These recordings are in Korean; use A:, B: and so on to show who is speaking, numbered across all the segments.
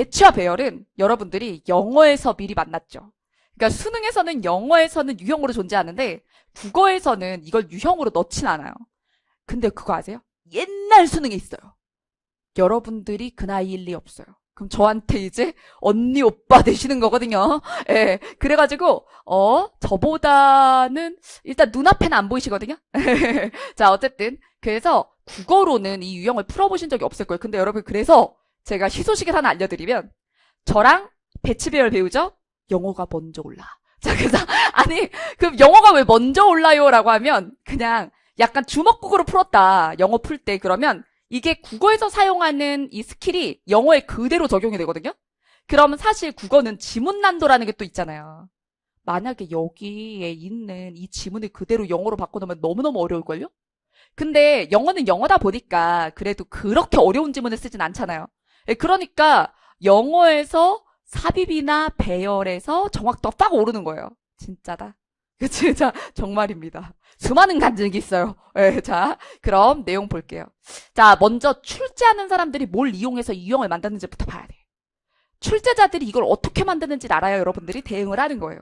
A: 배치와 배열은 여러분들이 영어에서 미리 만났죠. 그러니까 수능에서는 영어에서는 유형으로 존재하는데 국어에서는 이걸 유형으로 넣진 않아요. 근데 그거 아세요? 옛날 수능에 있어요. 여러분들이 그 나이일 리 없어요. 그럼 저한테 이제 언니 오빠 되시는 거거든요. 예. 그래가지고 저보다는 일단 눈앞에는 안 보이시거든요. 자, 어쨌든 그래서 국어로는 이 유형을 풀어보신 적이 없을 거예요. 근데 여러분, 그래서 제가 희소식을 하나 알려드리면, 저랑 배치배열 배우죠? 영어가 먼저 올라. 자, 그래서 아니, 그럼 영어가 왜 먼저 올라요라고 하면 그냥 약간 주먹국으로 풀었다. 영어 풀 때. 그러면 이게 국어에서 사용하는 이 스킬이 영어에 그대로 적용이 되거든요. 그러면 사실 국어는 지문 난도라는 게 또 있잖아요. 만약에 여기에 있는 이 지문을 그대로 영어로 바꿔놓으면 너무너무 어려울걸요? 근데 영어는 영어다 보니까 그래도 그렇게 어려운 지문을 쓰진 않잖아요. 그러니까 영어에서 삽입이나 배열에서 정확도가 빡 오르는 거예요. 진짜다. 진짜 정말입니다. 수많은 간증이 있어요. 네, 자, 그럼 내용 볼게요. 자, 먼저 출제하는 사람들이 뭘 이용해서 이 유형을 만드는지부터 봐야 돼요. 출제자들이 이걸 어떻게 만드는지를 알아야 여러분들이 대응을 하는 거예요.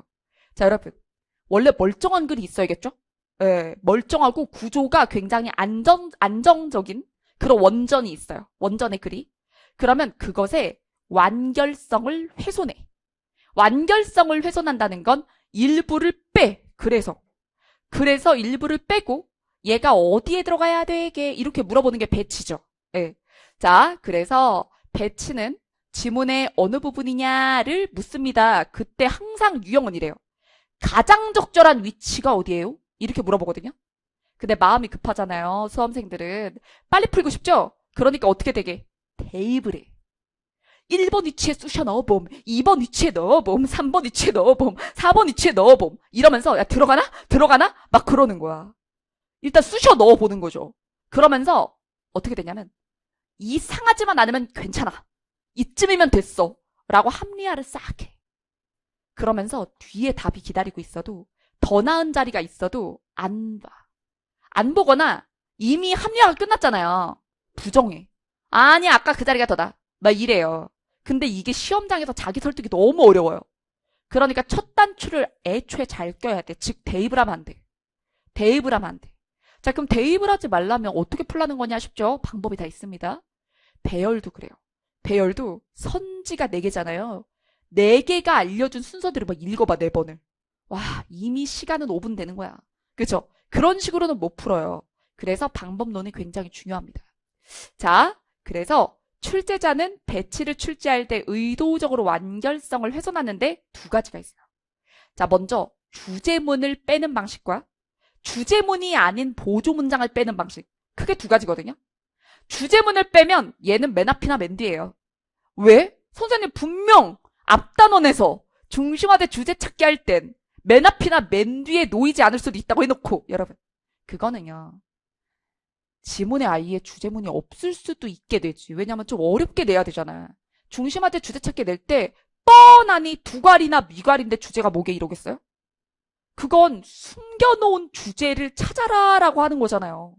A: 자, 여러분. 원래 멀쩡한 글이 있어야겠죠? 예, 멀쩡하고 구조가 굉장히 안정적인 그런 원전이 있어요. 원전의 글이. 그러면 그것의 완결성을 훼손해. 완결성을 훼손한다는 건 일부를 빼. 그래서 일부를 빼고 얘가 어디에 들어가야 되게 이렇게 물어보는 게 배치죠. 예. 자, 그래서 배치는 지문의 어느 부분이냐를 묻습니다. 그때 항상 유형은 이래요. 가장 적절한 위치가 어디예요? 이렇게 물어보거든요. 근데 마음이 급하잖아요. 수험생들은. 빨리 풀고 싶죠? 그러니까 어떻게 되게? 대입을 해. 1번 위치에 쑤셔 넣어봄, 2번 위치에 넣어봄, 3번 위치에 넣어봄, 4번 위치에 넣어봄 이러면서 야 들어가나? 들어가나? 막 그러는 거야. 일단 쑤셔 넣어보는 거죠. 그러면서 어떻게 되냐면 이상하지만 않으면 괜찮아. 이쯤이면 됐어. 라고 합리화를 싹 해. 그러면서 뒤에 답이 기다리고 있어도 더 나은 자리가 있어도 안 봐. 안 보거나 이미 합리화가 끝났잖아요. 부정해. 아니 아까 그 자리가 더다. 막 이래요. 근데 이게 시험장에서 자기 설득이 너무 어려워요. 그러니까 첫 단추를 애초에 잘 껴야 돼. 즉 대입을 하면 안 돼. 대입을 하면 안 돼. 자, 그럼 대입을 하지 말라면 어떻게 풀라는 거냐 싶죠? 방법이 다 있습니다. 배열도 그래요. 배열도 선지가 4개잖아요. 4개가 알려준 순서대로 막 읽어봐, 4번을. 와, 이미 시간은 5분 되는 거야. 그죠? 그런 식으로는 못 풀어요. 그래서 방법론이 굉장히 중요합니다. 자, 그래서 출제자는 배치를 출제할 때 의도적으로 완결성을 훼손하는데 2가지가 있어요. 자, 먼저 주제문을 빼는 방식과 주제문이 아닌 보조 문장을 빼는 방식. 크게 2가지거든요. 주제문을 빼면 얘는 맨 앞이나 맨 뒤예요. 왜? 선생님 분명 앞단원에서 중심화 대 주제 찾기 할 땐 맨 앞이나 맨 뒤에 놓이지 않을 수도 있다고 해놓고 여러분 그거는요. 지문에 아예 주제문이 없을 수도 있게 되지. 왜냐면 좀 어렵게 내야 되잖아. 중심화 대 주제 찾기 낼 때 뻔하니 두괄이나 미괄인데 주제가 뭐게 이러겠어요? 그건 숨겨놓은 주제를 찾아라라고 하는 거잖아요.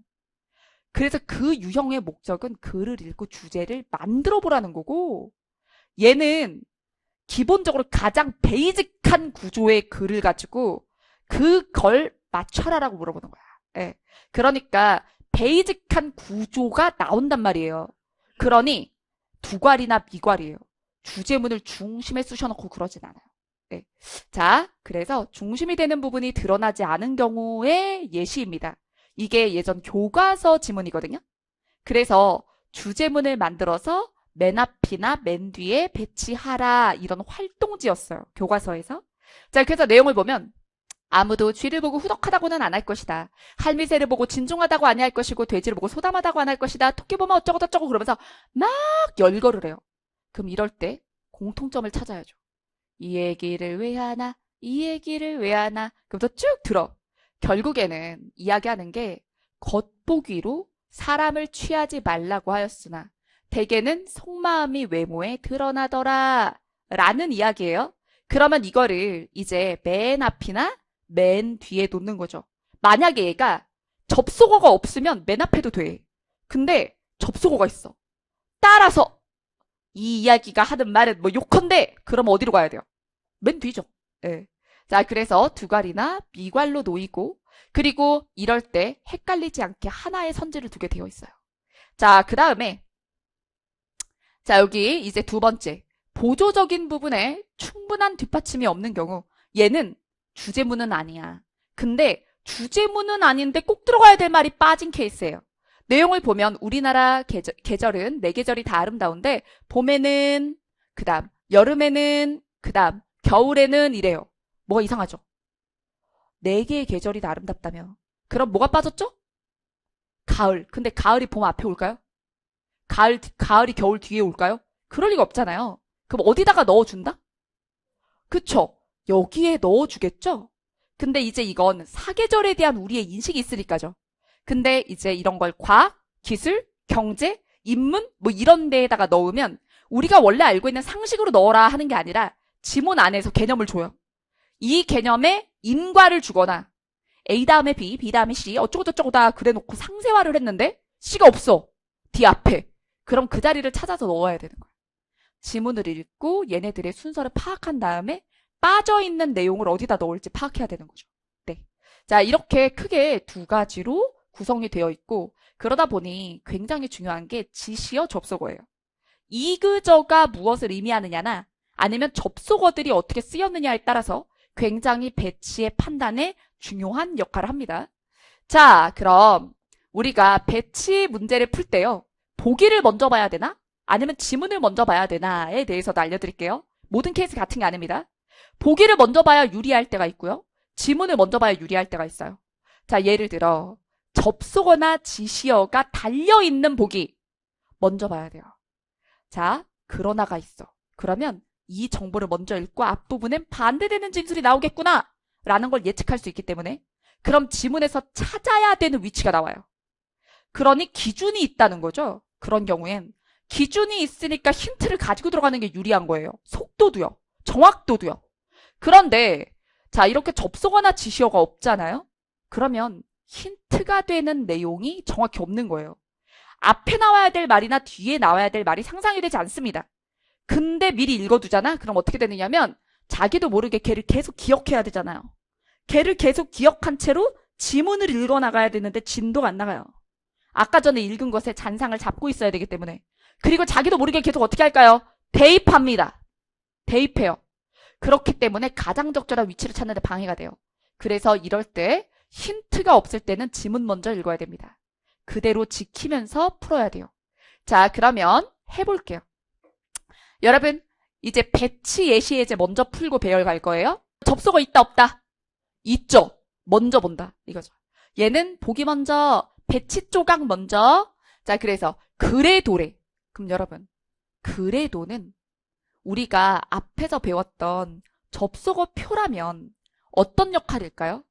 A: 그래서 그 유형의 목적은 글을 읽고 주제를 만들어 보라는 거고 얘는 기본적으로 가장 베이직한 구조의 글을 가지고 그걸 맞춰라라고 물어보는 거야. 예. 그러니까 베이직한 구조가 나온단 말이에요. 그러니 두괄이나 미괄이에요. 주제문을 중심에 쑤셔놓고 그러진 않아요. 네. 자, 그래서 중심이 되는 부분이 드러나지 않은 경우의 예시입니다. 이게 예전 교과서 지문이거든요. 그래서 주제문을 만들어서 맨 앞이나 맨 뒤에 배치하라 이런 활동지였어요. 교과서에서. 자, 그래서 내용을 보면 아무도 쥐를 보고 후덕하다고는 안 할 것이다. 할미새를 보고 진중하다고 아니할 것이고 돼지를 보고 소담하다고 안 할 것이다. 토끼 보면 어쩌고 저쩌고 그러면서 막 열거를 해요. 그럼 이럴 때 공통점을 찾아야죠. 이 얘기를 왜 하나? 이 얘기를 왜 하나? 그러면서 쭉 들어. 결국에는 이야기하는 게 겉보기로 사람을 취하지 말라고 하였으나 대개는 속마음이 외모에 드러나더라 라는 이야기예요. 그러면 이거를 이제 맨 앞이나 맨 뒤에 놓는 거죠. 만약에 얘가 접속어가 없으면 맨 앞에도 돼. 근데 접속어가 있어. 따라서 이 이야기가 하는 말은 뭐 요컨대 그럼 어디로 가야 돼요? 맨 뒤죠. 예. 자, 그래서 두괄이나 미괄로 놓이고 그리고 이럴 때 헷갈리지 않게 하나의 선지를 두게 되어 있어요. 자, 그 다음에 자, 여기 이제 두 번째 보조적인 부분에 충분한 뒷받침이 없는 경우 얘는 주제문은 아니야. 근데 주제문은 아닌데 꼭 들어가야 될 말이 빠진 케이스예요. 내용을 보면 우리나라 계절은 네 계절이 다 아름다운데 봄에는 그다음 여름에는 그다음 겨울에는 이래요. 뭐가 이상하죠? 네 개의 계절이 다 아름답다며. 그럼 뭐가 빠졌죠? 가을. 근데 가을이 봄 앞에 올까요? 가을이 겨울 뒤에 올까요? 그럴 리가 없잖아요. 그럼 어디다가 넣어준다? 그쵸? 여기에 넣어주겠죠? 근데 이제 이건 사계절에 대한 우리의 인식이 있으니까죠. 근데 이제 이런 걸 과학, 기술, 경제, 인문 뭐 이런 데에다가 넣으면 우리가 원래 알고 있는 상식으로 넣어라 하는 게 아니라 지문 안에서 개념을 줘요. 이 개념에 인과를 주거나 A 다음에 B, B 다음에 C 어쩌고저쩌고다 그래놓고 상세화를 했는데 C가 없어. D 앞에. 그럼 그 자리를 찾아서 넣어야 되는 거예요. 지문을 읽고 얘네들의 순서를 파악한 다음에 빠져있는 내용을 어디다 넣을지 파악해야 되는 거죠. 네. 자, 이렇게 크게 두 가지로 구성이 되어 있고 그러다 보니 굉장히 중요한 게 지시어 접속어예요. 이그저가 무엇을 의미하느냐나 아니면 접속어들이 어떻게 쓰였느냐에 따라서 굉장히 배치의 판단에 중요한 역할을 합니다. 자, 그럼 우리가 배치 문제를 풀 때요. 보기를 먼저 봐야 되나? 아니면 지문을 먼저 봐야 되나에 대해서도 알려드릴게요. 모든 케이스 같은 게 아닙니다. 보기를 먼저 봐야 유리할 때가 있고요. 지문을 먼저 봐야 유리할 때가 있어요. 자, 예를 들어 접속어나 지시어가 달려있는 보기 먼저 봐야 돼요. 자, 그러나가 있어. 그러면 이 정보를 먼저 읽고 앞부분엔 반대되는 진술이 나오겠구나 라는 걸 예측할 수 있기 때문에 그럼 지문에서 찾아야 되는 위치가 나와요. 그러니 기준이 있다는 거죠. 그런 경우엔 기준이 있으니까 힌트를 가지고 들어가는 게 유리한 거예요. 속도도요. 정확도도요. 그런데 자, 이렇게 접속어나 지시어가 없잖아요. 그러면 힌트가 되는 내용이 정확히 없는 거예요. 앞에 나와야 될 말이나 뒤에 나와야 될 말이 상상이 되지 않습니다. 근데 미리 읽어두잖아? 그럼 어떻게 되느냐면 자기도 모르게 걔를 계속 기억해야 되잖아요. 걔를 계속 기억한 채로 지문을 읽어나가야 되는데 진도가 안 나가요. 아까 전에 읽은 것에 잔상을 잡고 있어야 되기 때문에. 그리고 자기도 모르게 계속 어떻게 할까요? 대입합니다. 대입해요. 그렇기 때문에 가장 적절한 위치를 찾는 데 방해가 돼요. 그래서 이럴 때 힌트가 없을 때는 지문 먼저 읽어야 됩니다. 그대로 지키면서 풀어야 돼요. 자, 그러면 해볼게요. 여러분, 이제 배치 예시 예제 먼저 풀고 배열 갈 거예요. 접속어 있다 없다? 있죠. 먼저 본다 이거죠. 얘는 보기 먼저, 배치 조각 먼저. 자, 그래서 그래도래. 그럼 여러분, 그래도는 우리가 앞에서 배웠던 접속어 표라면 어떤 역할일까요?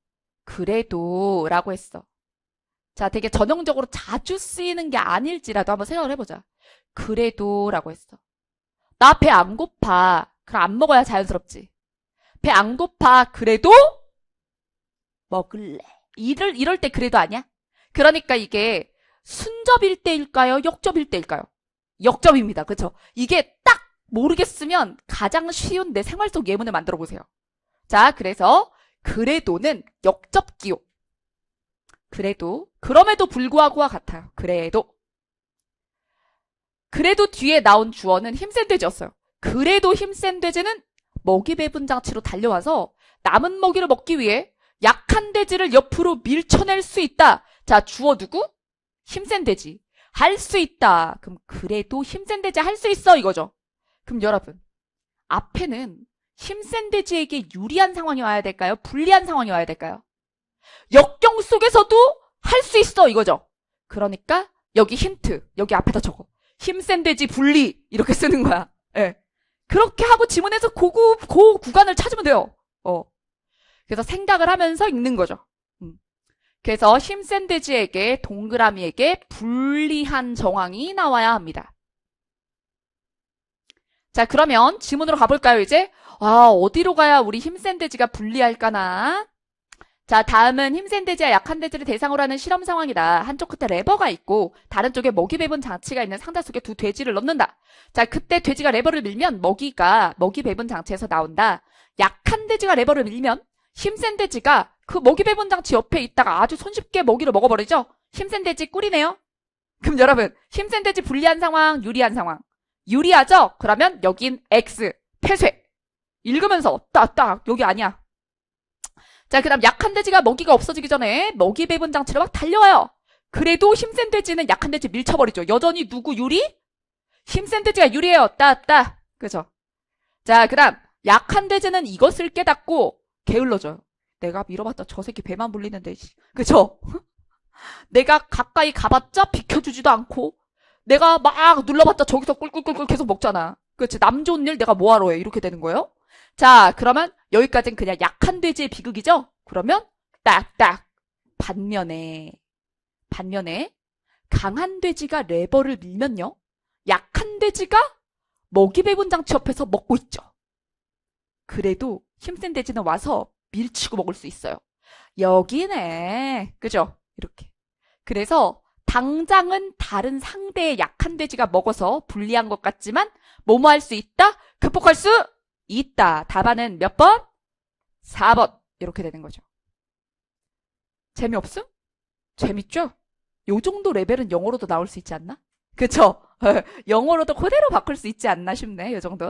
A: 그래도라고 했어. 자, 되게 전형적으로 자주 쓰이는 게 아닐지라도 한번 생각을 해보자. 그래도라고 했어. 나 배 안 고파. 그럼 안 먹어야 자연스럽지. 배 안 고파. 그래도 먹을래. 이럴 때 그래도 아니야? 그러니까 이게 순접일 때일까요? 역접일 때일까요? 역접입니다. 그렇죠? 이게 딱 모르겠으면 가장 쉬운 내 생활 속 예문을 만들어 보세요. 자, 그래서 그래도는 역접기호. 그래도, 그럼에도 불구하고와 같아요. 그래도 뒤에 나온 주어는 힘센 돼지였어요. 그래도 힘센 돼지는 먹이 배분 장치로 달려와서 남은 먹이를 먹기 위해 약한 돼지를 옆으로 밀쳐낼 수 있다. 자, 주어 누구? 힘센 돼지. 할 수 있다. 그럼 그래도 힘센 돼지 할 수 있어 이거죠. 그럼 여러분, 앞에는 힘센 돼지에게 유리한 상황이 와야 될까요? 불리한 상황이 와야 될까요? 역경 속에서도 할 수 있어 이거죠. 그러니까 여기 힌트, 여기 앞에다 적어. 힘센 돼지 분리 이렇게 쓰는 거야. 예. 그렇게 하고 지문에서 그 구간을 찾으면 돼요. 그래서 생각을 하면서 읽는 거죠. 그래서 힘센 돼지에게 동그라미에게 불리한 정황이 나와야 합니다. 자, 그러면 지문으로 가볼까요, 이제? 어디로 가야 우리 힘센 돼지가 불리할까나? 자, 다음은 힘센 돼지와 약한 돼지를 대상으로 하는 실험 상황이다. 한쪽 끝에 레버가 있고 다른 쪽에 먹이 배분 장치가 있는 상자 속에 두 돼지를 넣는다. 자, 그때 돼지가 레버를 밀면 먹이가 먹이 배분 장치에서 나온다. 약한 돼지가 레버를 밀면 힘센 돼지가 그 먹이 배분 장치 옆에 있다가 아주 손쉽게 먹이를 먹어버리죠. 힘센 돼지 꿀이네요. 그럼 여러분, 힘센 돼지 불리한 상황, 유리한 상황. 유리하죠? 그러면 여긴 X, 패쇄. 읽으면서 딱 여기 아니야. 자, 그 다음 약한 돼지가 먹이가 없어지기 전에 먹이 배분 장치로 막 달려와요. 그래도 힘센 돼지는 약한 돼지 밀쳐버리죠. 여전히 누구 유리? 힘센 돼지가 유리해요. 그죠? 자, 그 다음 약한 돼지는 이것을 깨닫고 게을러져요. 내가 밀어봤자 저 새끼 배만 불리는데. 그죠? 내가 가까이 가봤자 비켜주지도 않고 내가 막 눌러봤자 저기서 꿀꿀꿀꿀 계속 먹잖아. 그렇지. 남 좋은 일 내가 뭐하러 해. 이렇게 되는 거예요. 자, 그러면 여기까지는 그냥 약한 돼지의 비극이죠? 그러면 딱딱 반면에 강한 돼지가 레버를 밀면요. 약한 돼지가 먹이 배분 장치 옆에서 먹고 있죠. 그래도 힘센 돼지는 와서 밀치고 먹을 수 있어요. 여기네. 그죠? 이렇게. 그래서 당장은 다른 상대의 약한 돼지가 먹어서 불리한 것 같지만 뭐뭐 할 수 있다? 극복할 수 있다. 답안은 몇 번? 4번. 이렇게 되는 거죠. 재미없음? 재밌죠? 요 정도 레벨은 영어로도 나올 수 있지 않나? 그쵸? 영어로도 그대로 바꿀 수 있지 않나 싶네. 요 정도.